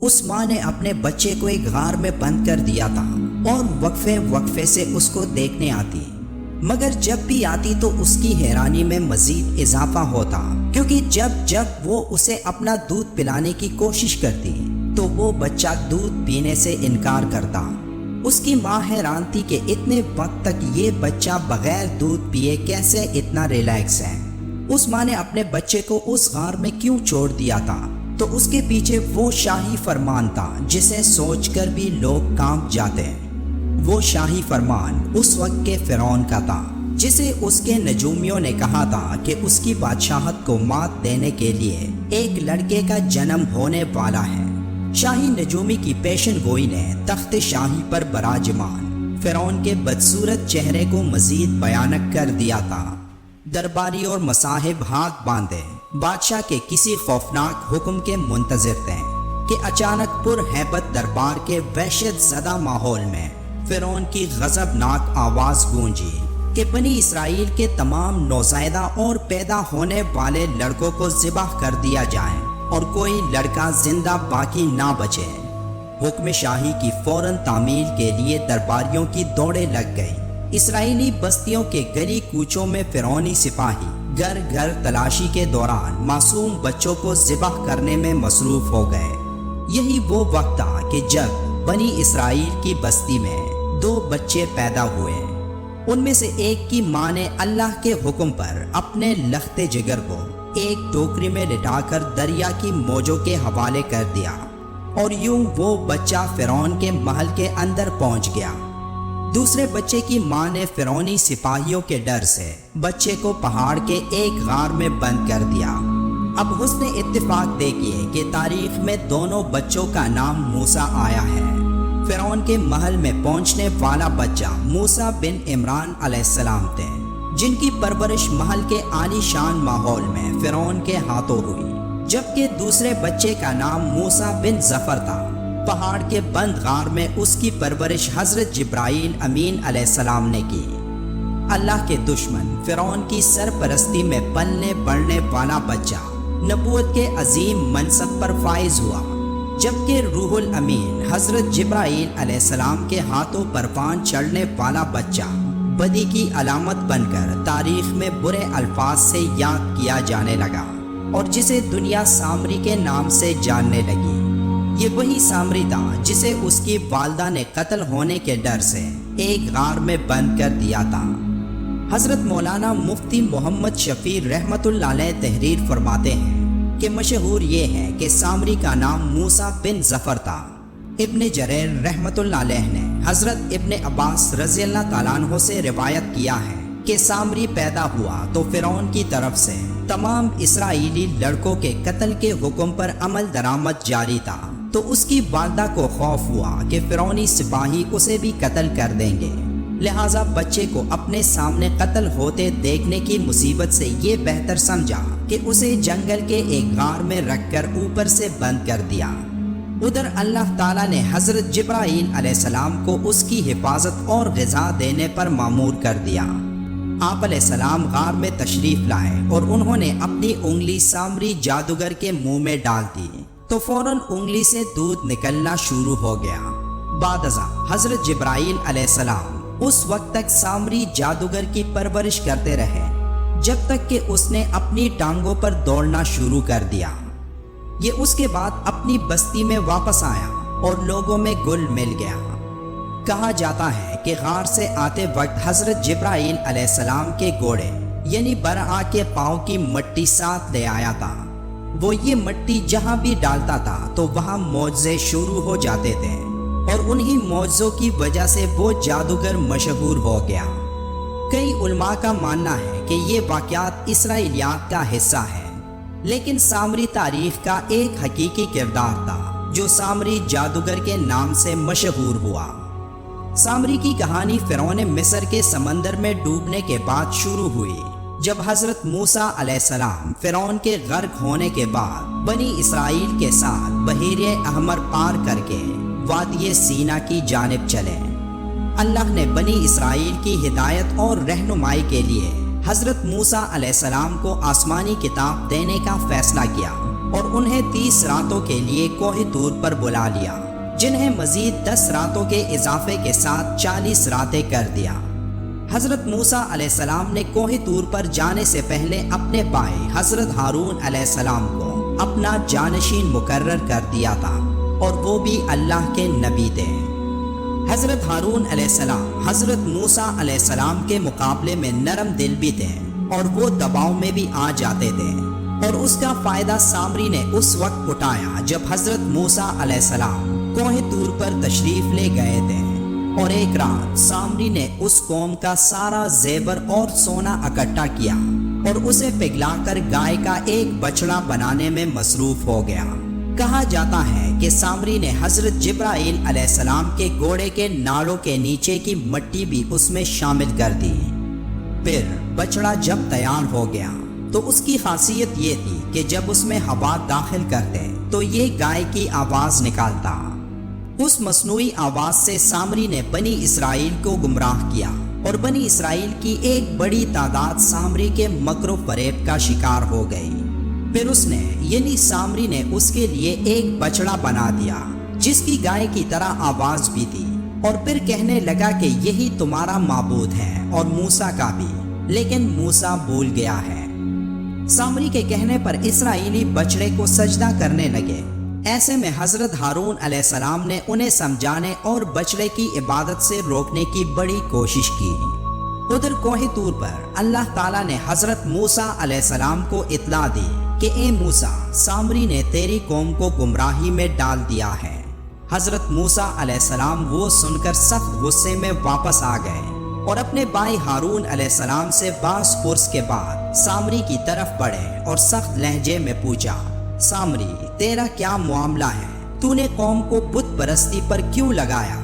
اس ماں نے اپنے بچے کو ایک غار میں بند کر دیا تھا اور وقفے وقفے سے اس کو دیکھنے آتی، مگر جب بھی آتی تو اس کی حیرانی میں مزید اضافہ ہوتا، کیونکہ جب وہ اسے اپنا دودھ پلانے کی کوشش کرتی تو وہ بچہ دودھ پینے سے انکار کرتا۔ اس کی ماں حیران تھی کہ اتنے وقت تک یہ بچہ بغیر دودھ پیے کیسے اتنا ریلیکس ہے۔ اس ماں نے اپنے بچے کو اس غار میں کیوں چھوڑ دیا تھا؟ تو اس کے پیچھے وہ شاہی فرمان تھا جسے سوچ کر بھی لوگ کانپ جاتے ہیں۔ وہ شاہی فرمان اس وقت کے فرعون کا تھا، جسے اس کے نجومیوں نے کہا تھا کہ اس کی بادشاہت کو مات دینے کے لیے ایک لڑکے کا جنم ہونے والا ہے۔ شاہی نجومی کی پیشن گوئی نے تخت شاہی پر براجمان فرعون کے بدصورت چہرے کو مزید بھیانک کر دیا تھا۔ درباری اور مصاحب ہاتھ باندھے بادشاہ کے کسی خوفناک حکم کے منتظر تھے کہ اچانک پرہیبت دربار کے وحشت زدہ ماحول میں فرعون کی غضبناک آواز گونجی کہ بنی اسرائیل کے تمام نوزائیدہ اور پیدا ہونے والے لڑکوں کو ذبح کر دیا جائے اور کوئی لڑکا زندہ باقی نہ بچے۔ حکم شاہی کی فوراً تعمیل کے لیے درباریوں کی دوڑیں لگ گئی۔ اسرائیلی بستیوں کے گلی کوچوں میں فرعونی سپاہی گھر گھر تلاشی کے دوران معصوم بچوں کو ذبح کرنے میں مصروف ہو گئے۔ یہی وہ وقت تھا کہ جب بنی اسرائیل کی بستی میں 2 بچے پیدا ہوئے۔ ان میں سے ایک کی ماں نے اللہ کے حکم پر اپنے لخت جگر کو ایک ٹوکری میں لٹا کر دریا کی موجوں کے حوالے کر دیا، اور یوں وہ بچہ فرعون کے محل کے اندر پہنچ گیا۔ دوسرے بچے کی ماں نے فرعونی سپاہیوں کے ڈر سے بچے کو پہاڑ کے ایک غار میں بند کر دیا۔ اب حسن اتفاق دیکھیے کہ تاریخ میں دونوں بچوں کا نام موسیٰ آیا ہے۔ فرعون کے محل میں پہنچنے والا بچہ موسیٰ بن عمران علیہ السلام تھے، جن کی پرورش محل کے عالی شان ماحول میں فرعون کے ہاتھوں ہوئی، جبکہ دوسرے بچے کا نام موسیٰ بن ظفر تھا۔ پہاڑ کے بند غار میں اس کی پرورش حضرت جبرائیل امین علیہ السلام نے کی۔ اللہ کے دشمن فرعون کی سرپرستی میں پلنے بڑھنے والا بچہ نبوت کے عظیم منصب پر فائز ہوا، جبکہ روح الامین حضرت جبرائیل علیہ السلام کے ہاتھوں پروان چڑھنے والا بچہ بدی کی علامت بن کر تاریخ میں برے الفاظ سے یاد کیا جانے لگا، اور جسے دنیا سامری کے نام سے جاننے لگی۔ یہ وہی سامری تھا جسے اس کی والدہ نے قتل ہونے کے ڈر سے ایک غار میں بند کر دیا تھا۔ حضرت مولانا مفتی محمد شفیع رحمۃ اللہ علیہ تحریر فرماتے ہیں کہ مشہور یہ ہے کہ سامری کا نام موسیٰ بن ظفر تھا۔ ابن جریر رحمۃ اللہ علیہ نے حضرت ابن عباس رضی اللہ تعالیٰ عنہ سے روایت کیا ہے کہ سامری پیدا ہوا تو فرعون کی طرف سے تمام اسرائیلی لڑکوں کے قتل کے حکم پر عمل درآمد جاری تھا، تو اس کی والدہ کو خوف ہوا کہ فرعونی سپاہی اسے بھی قتل کر دیں گے، لہٰذا بچے کو اپنے سامنے قتل ہوتے دیکھنے کی مصیبت سے یہ بہتر سمجھا کہ اسے جنگل کے ایک غار میں رکھ کر اوپر سے بند کر دیا۔ ادھر اللہ تعالیٰ نے حضرت جبرائیل علیہ السلام کو اس کی حفاظت اور غذا دینے پر مامور کر دیا۔ آپ علیہ السلام غار میں تشریف لائے اور انہوں نے اپنی انگلی سامری جادوگر کے منہ میں ڈال دی تو فوراً انگلی سے دودھ نکلنا شروع ہو گیا۔ بعد ازاں حضرت جبرائیل علیہ السلام اس وقت تک سامری جادوگر کی پرورش کرتے رہے جب تک کہ اس نے اپنی ٹانگوں پر دوڑنا شروع کر دیا۔ یہ اس کے بعد اپنی بستی میں واپس آیا اور لوگوں میں گل مل گیا۔ کہا جاتا ہے کہ غار سے آتے وقت حضرت جبرائیل علیہ السلام کے گھوڑے یعنی برآ کے پاؤں کی مٹی ساتھ لے آیا تھا۔ وہ یہ مٹی جہاں بھی ڈالتا تھا تو وہاں معجزے شروع ہو جاتے تھے، اور انہی معجزوں کی وجہ سے وہ جادوگر مشہور ہو گیا۔ کئی علماء کا ماننا ہے کہ یہ واقعات اسرائیلیات کا حصہ ہے، لیکن سامری تاریخ کا ایک حقیقی کردار تھا جو سامری جادوگر کے نام سے مشہور ہوا۔ سامری کی کہانی فرعون مصر کے سمندر میں ڈوبنے کے بعد شروع ہوئی، جب حضرت موسیٰ علیہ السلام فرعون کے غرق ہونے کے بعد بنی اسرائیل کے ساتھ بحیرہ احمر پار کر کے وادی سینا کی جانب چلے۔ اللہ نے بنی اسرائیل کی ہدایت اور رہنمائی کے لیے حضرت موسیٰ علیہ السلام کو آسمانی کتاب دینے کا فیصلہ کیا، اور انہیں 30 راتوں کے لیے کوہ طور پر بلا لیا، جنہیں مزید 10 راتوں کے اضافے کے ساتھ 40 راتیں کر دیا۔ حضرت موسیٰ علیہ السلام نے کوہ طور پر جانے سے پہلے اپنے بھائی حضرت ہارون علیہ السلام کو اپنا جانشین مقرر کر دیا تھا، اور وہ بھی اللہ کے نبی تھے۔ حضرت ہارون علیہ السلام حضرت موسیٰ علیہ السلام کے مقابلے میں نرم دل بھی تھے، اور وہ دباؤ میں بھی آ جاتے تھے، اور اس کا فائدہ سامری نے اس وقت اٹھایا جب حضرت موسیٰ علیہ السلام کوہ طور پر تشریف لے گئے تھے، اور ایک رات سامری نے اس قوم کا سارا زیور اور سونا اکٹھا کیا اور اسے پگھلا کر گائے کا ایک بچڑا بنانے میں مصروف ہو گیا۔ کہا جاتا ہے کہ سامری نے حضرت جبرائیل علیہ السلام کے گھوڑے کے ناڑوں کے نیچے کی مٹی بھی اس میں شامل کر دی۔ پھر بچڑا جب تیار ہو گیا تو اس کی خاصیت یہ تھی کہ جب اس میں ہوا داخل کرتے تو یہ گائے کی آواز نکالتا۔ اس مصنوعی آواز سے سامری نے بنی اسرائیل کو گمراہ کیا، اور بنی اسرائیل کی ایک بڑی تعداد سامری کے مکر و فریب کا شکار ہو گئی۔ پھر اس نے یعنی سامری نے اس کے لیے ایک بچڑا بنا دیا جس کی گائے کی طرح آواز بھی تھی، اور پھر کہنے لگا کہ یہی تمہارا معبود ہے اور موسیٰ کا بھی، لیکن موسیٰ بھول گیا ہے۔ سامری کے کہنے پر اسرائیلی بچڑے کو سجدہ کرنے لگے۔ ایسے میں حضرت ہارون علیہ السلام نے انہیں سمجھانے اور بچڑے کی عبادت سے روکنے کی بڑی کوشش کی۔ ادھر کوہ طور پر اللہ تعالیٰ نے حضرت موسیٰ علیہ السلام کو اطلاع دی کہ اے موسیٰ، سامری نے تیری قوم کو گمراہی میں ڈال دیا ہے۔ حضرت موسیٰ علیہ السلام وہ سن کر سخت غصے میں واپس آ گئے، اور اپنے بھائی ہارون علیہ السلام سے بعض پرس کے بعد سامری کی طرف بڑھے اور سخت لہجے میں پوچھا، سامری تیرا کیا معاملہ ہے؟ تو نے قوم کو بت پرستی پر کیوں لگایا؟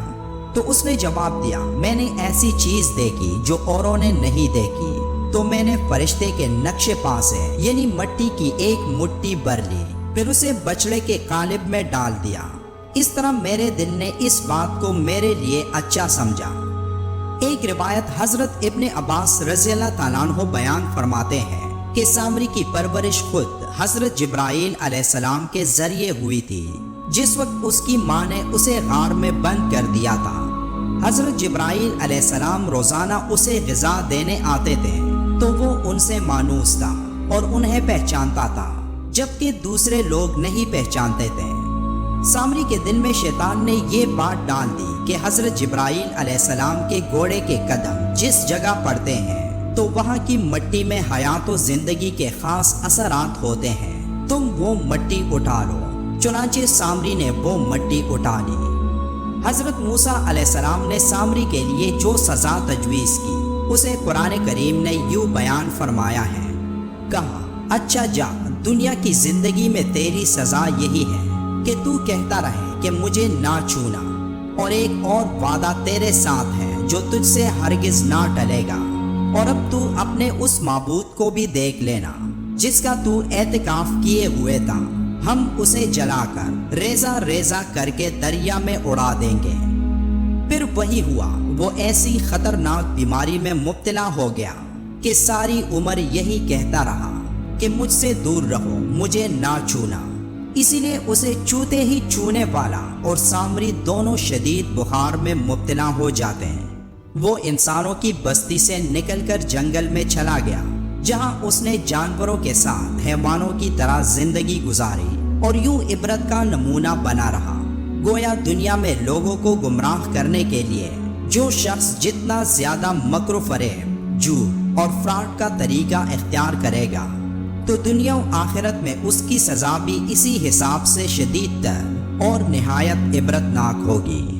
تو اس نے جواب دیا، میں نے ایسی چیز دیکھی جو اوروں نے نہیں دیکھی، تو میں نے فرشتے کے نقش پا سے یعنی مٹی کی ایک مٹھی بھر لی، پھر اسے بچڑے کے قالب میں ڈال دیا۔ اس طرح میرے دل نے اس بات کو میرے لیے اچھا سمجھا۔ ایک روایت حضرت ابن عباس رضی اللہ تعالیٰ عنہ بیان فرماتے ہیں کہ سامری کی پرورش خود حضرت جبرائیل علیہ السلام کے ذریعے ہوئی تھی، جس وقت اس کی ماں نے اسے غار میں بند کر دیا تھا۔ حضرت جبرائیل علیہ السلام روزانہ اسے غذا دینے آتے تھے تو وہ ان سے مانوس تھا اور انہیں پہچانتا تھا، جبکہ دوسرے لوگ نہیں پہچانتے تھے۔ سامری کے دل میں شیطان نے یہ بات ڈال دی کہ حضرت جبرائیل علیہ السلام کے گھوڑے کے قدم جس جگہ پڑتے ہیں تو وہاں کی مٹی میں حیات و زندگی کے خاص اثرات ہوتے ہیں، تم وہ مٹی اٹھا لو۔ چنانچہ سامری نے وہ مٹی اٹھا لی۔ حضرت موسیٰ علیہ السلام نے سامری کے لیے جو سزا تجویز کی اسے قرآن کریم نے یوں بیان فرمایا ہے، کہا، اچھا جا، دنیا کی زندگی میں تیری سزا یہی ہے کہ تو کہتا رہے کہ مجھے نہ چھونا، اور ایک اور وعدہ تیرے ساتھ ہے جو تجھ سے ہرگز نہ ٹلے گا، اور اب تو اپنے اس معبود کو بھی دیکھ لینا جس کا تو اعتکاف کیے ہوئے تھا، ہم اسے جلا کر ریزہ ریزہ کر کے دریا میں اڑا دیں گے۔ پھر وہی ہوا، وہ ایسی خطرناک بیماری میں مبتلا ہو گیا کہ ساری عمر یہی کہتا رہا کہ مجھ سے دور رہو، مجھے نہ چھونا۔ اسی لیے اسے چھوتے ہی چھونے والا اور سامری دونوں شدید بخار میں مبتلا ہو جاتے ہیں۔ وہ انسانوں کی بستی سے نکل کر جنگل میں چلا گیا، جہاں اس نے جانوروں کے ساتھ حیوانوں کی طرح زندگی گزاری اور یوں عبرت کا نمونہ بنا رہا۔ گویا دنیا میں لوگوں کو گمراہ کرنے کے لیے جو شخص جتنا زیادہ مکر و فریب، جھوٹ اور فراڈ کا طریقہ اختیار کرے گا تو دنیا و آخرت میں اس کی سزا بھی اسی حساب سے شدید تر اور نہایت عبرتناک ہوگی۔